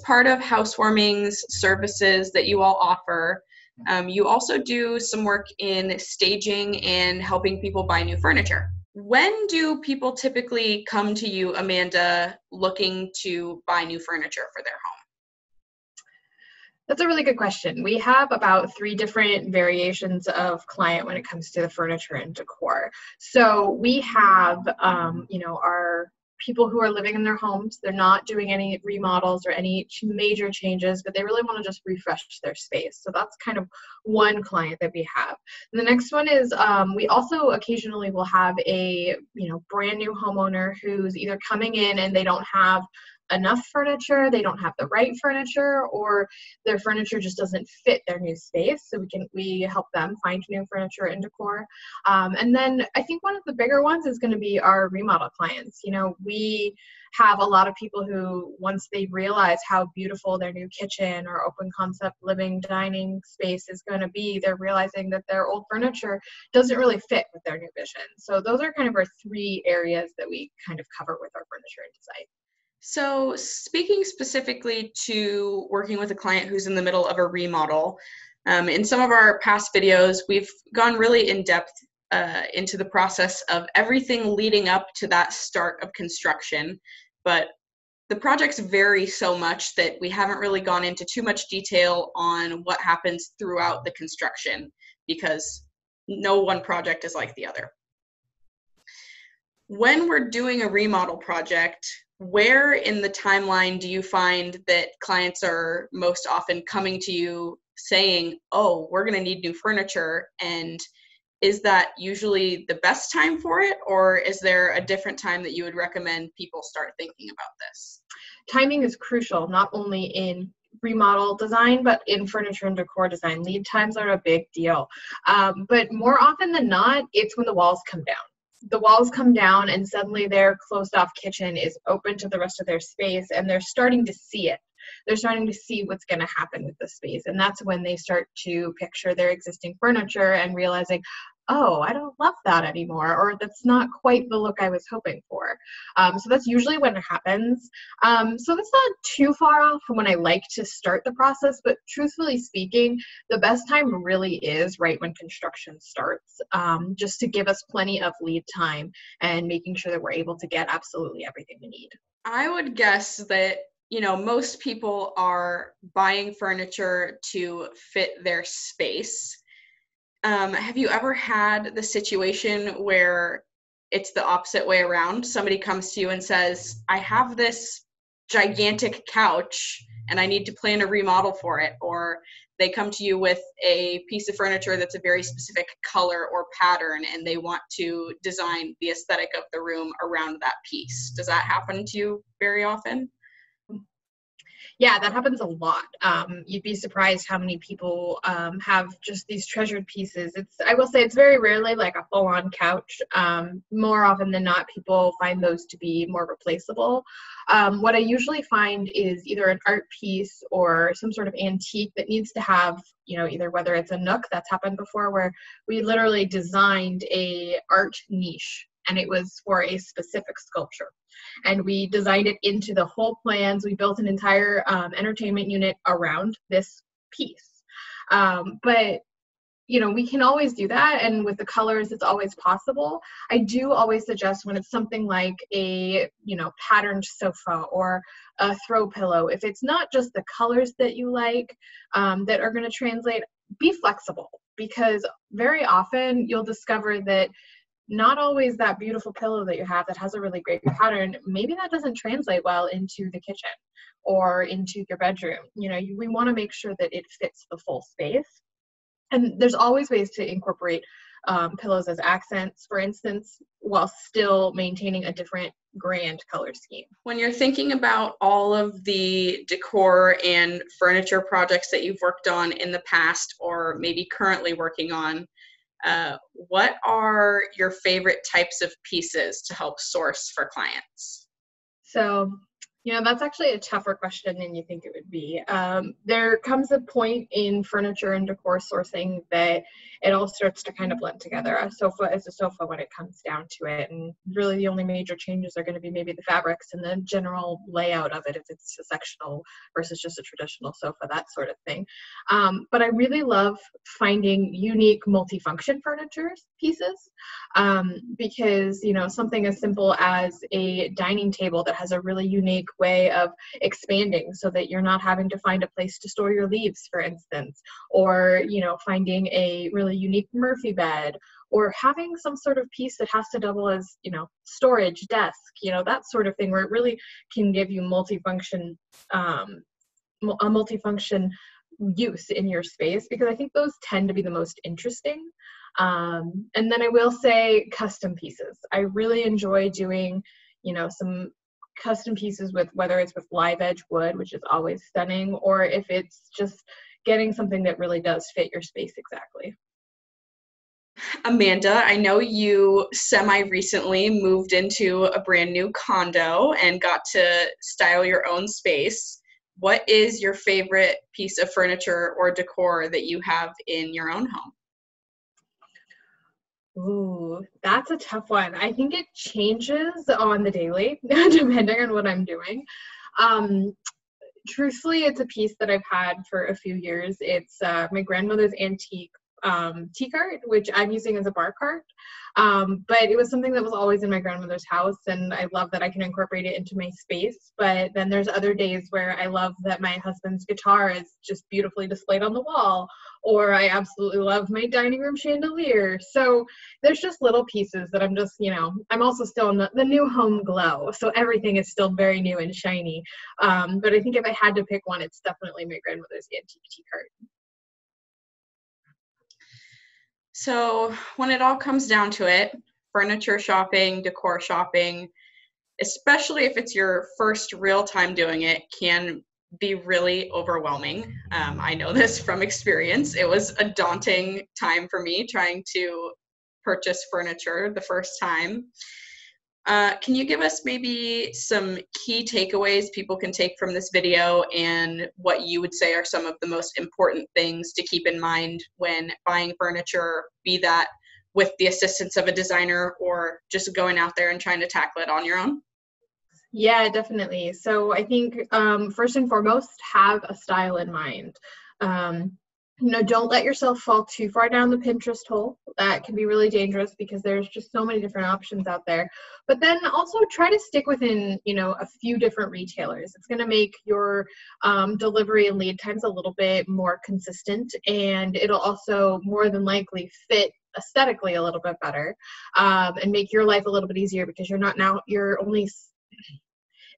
part of Housewarming's services that you all offer, you also do some work in staging and helping people buy new furniture. When do people typically come to you, Amanda, looking to buy new furniture for their home? That's a really good question. We have about 3 different variations of client when it comes to the furniture and decor. So we have, our people who are living in their homes. They're not doing any remodels or any major changes, but they really want to just refresh their space. So that's kind of one client that we have. And the next one is we also occasionally will have a brand new homeowner who's either coming in and they don't have enough furniture, they don't have the right furniture, or their furniture just doesn't fit their new space. So we help them find new furniture and decor. And then I think one of the bigger ones is going to be our remodel clients. We have a lot of people who, once they realize how beautiful their new kitchen or open concept living dining space is going to be, they're realizing that their old furniture doesn't really fit with their new vision. So those are kind of our 3 areas that we kind of cover with our furniture and design. So speaking specifically to working with a client who's in the middle of a remodel, in some of our past videos, we've gone really in depth into the process of everything leading up to that start of construction. But the projects vary so much that we haven't really gone into too much detail on what happens throughout the construction, because no one project is like the other. When we're doing a remodel project, where in the timeline do you find that clients are most often coming to you saying, oh, we're going to need new furniture? And is that usually the best time for it, or is there a different time that you would recommend people start thinking about this? Timing is crucial, not only in remodel design, but in furniture and decor design. Lead times are a big deal. But more often than not, it's when the walls come down. The walls come down and suddenly their closed off kitchen is open to the rest of their space, and they're starting to see it. They're starting to see what's going to happen with the space. And that's when they start to picture their existing furniture and realizing, oh, I don't love that anymore, or that's not quite the look I was hoping for. So that's usually when it happens. So that's not too far off from when I like to start the process, but truthfully speaking, the best time really is right when construction starts, just to give us plenty of lead time and making sure that we're able to get absolutely everything we need. I would guess that most people are buying furniture to fit their space. Have you ever had the situation where it's the opposite way around? Somebody comes to you and says, I have this gigantic couch and I need to plan a remodel for it. Or they come to you with a piece of furniture that's a very specific color or pattern and they want to design the aesthetic of the room around that piece. Does that happen to you very often? Yeah, that happens a lot. You'd be surprised how many people have just these treasured pieces. I will say it's very rarely like a full-on couch. More often than not, people find those to be more replaceable. What I usually find is either an art piece or some sort of antique that needs to have, either whether it's a nook, that's happened before, where we literally designed a art niche and it was for a specific sculpture. And we designed it into the whole plans. We built an entire entertainment unit around this piece. But we can always do that. And with the colors, it's always possible. I do always suggest when it's something like a, patterned sofa or a throw pillow, if it's not just the colors that you like that are going to translate, be flexible, because very often you'll discover that not always that beautiful pillow that you have that has a really great pattern, maybe that doesn't translate well into the kitchen or into your bedroom. We want to make sure that it fits the full space. And there's always ways to incorporate pillows as accents, for instance, while still maintaining a different grand color scheme. When you're thinking about all of the decor and furniture projects that you've worked on in the past or maybe currently working on, what are your favorite types of pieces to help source for clients? So That's actually a tougher question than you think it would be. There comes a point in furniture and decor sourcing that it all starts to kind of blend together. A sofa is a sofa when it comes down to it, and really the only major changes are going to be maybe the fabrics and the general layout of it, if it's a sectional versus just a traditional sofa, that sort of thing. But I really love finding unique multifunction furniture pieces, because something as simple as a dining table that has a really unique way of expanding so that you're not having to find a place to store your leaves, for instance, or finding a really unique Murphy bed, or having some sort of piece that has to double as storage, desk, that sort of thing, where it really can give you multifunction use in your space, because I think those tend to be the most interesting. And then I will say custom pieces. I really enjoy doing, some custom pieces with, whether it's with live edge wood, which is always stunning, or if it's just getting something that really does fit your space exactly. Amanda, I know you semi-recently moved into a brand new condo and got to style your own space. What is your favorite piece of furniture or decor that you have in your own home? Ooh, that's a tough one. I think it changes on the daily, depending on what I'm doing. Um, Truthfully, it's a piece that I've had for a few years. It's my grandmother's antique tea cart, which I'm using as a bar cart. But it was something that was always in my grandmother's house, and I love that I can incorporate it into my space. But then there's other days where I love that my husband's guitar is just beautifully displayed on the wall, or I absolutely love my dining room chandelier. So there's just little pieces that I'm just, I'm also still in the new home glow. So everything is still very new and shiny. But I think if I had to pick one, it's definitely my grandmother's antique tea cart. So when it all comes down to it, furniture shopping, decor shopping, especially if it's your first real time doing it, can be really overwhelming. I know this from experience. It was a daunting time for me trying to purchase furniture the first time. Can you give us maybe some key takeaways people can take from this video, and what you would say are some of the most important things to keep in mind when buying furniture, be that with the assistance of a designer or just going out there and trying to tackle it on your own? Yeah, definitely. So I think first and foremost, have a style in mind. Um, don't let yourself fall too far down the Pinterest hole. That can be really dangerous because there's just so many different options out there. But then also try to stick within, a few different retailers. It's going to make your delivery and lead times a little bit more consistent, and it'll also more than likely fit aesthetically a little bit better, and make your life a little bit easier, because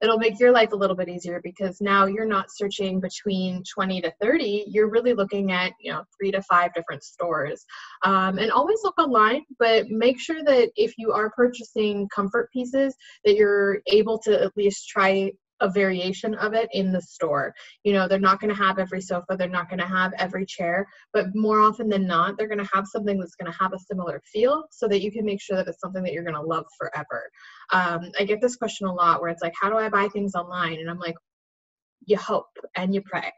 it'll make your life a little bit easier because now you're not searching between 20 to 30. You're really looking at, 3 to 5 different stores. And always look online, but make sure that if you are purchasing comfort pieces, that you're able to at least try a variation of it in the store. They're not going to have every sofa, they're not going to have every chair, but more often than not, they're going to have something that's going to have a similar feel, so that you can make sure that it's something that you're going to love forever. I get this question a lot where it's like, how do I buy things online? And I'm like, you hope and you pray.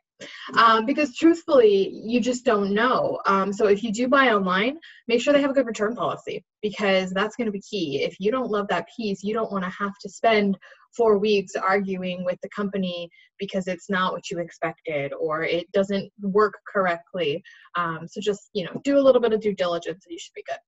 Because truthfully, you just don't know. So if you do buy online, make sure they have a good return policy, because that's going to be key. If you don't love that piece, you don't want to have to spend 4 weeks arguing with the company because it's not what you expected or it doesn't work correctly. So just, do a little bit of due diligence and you should be good.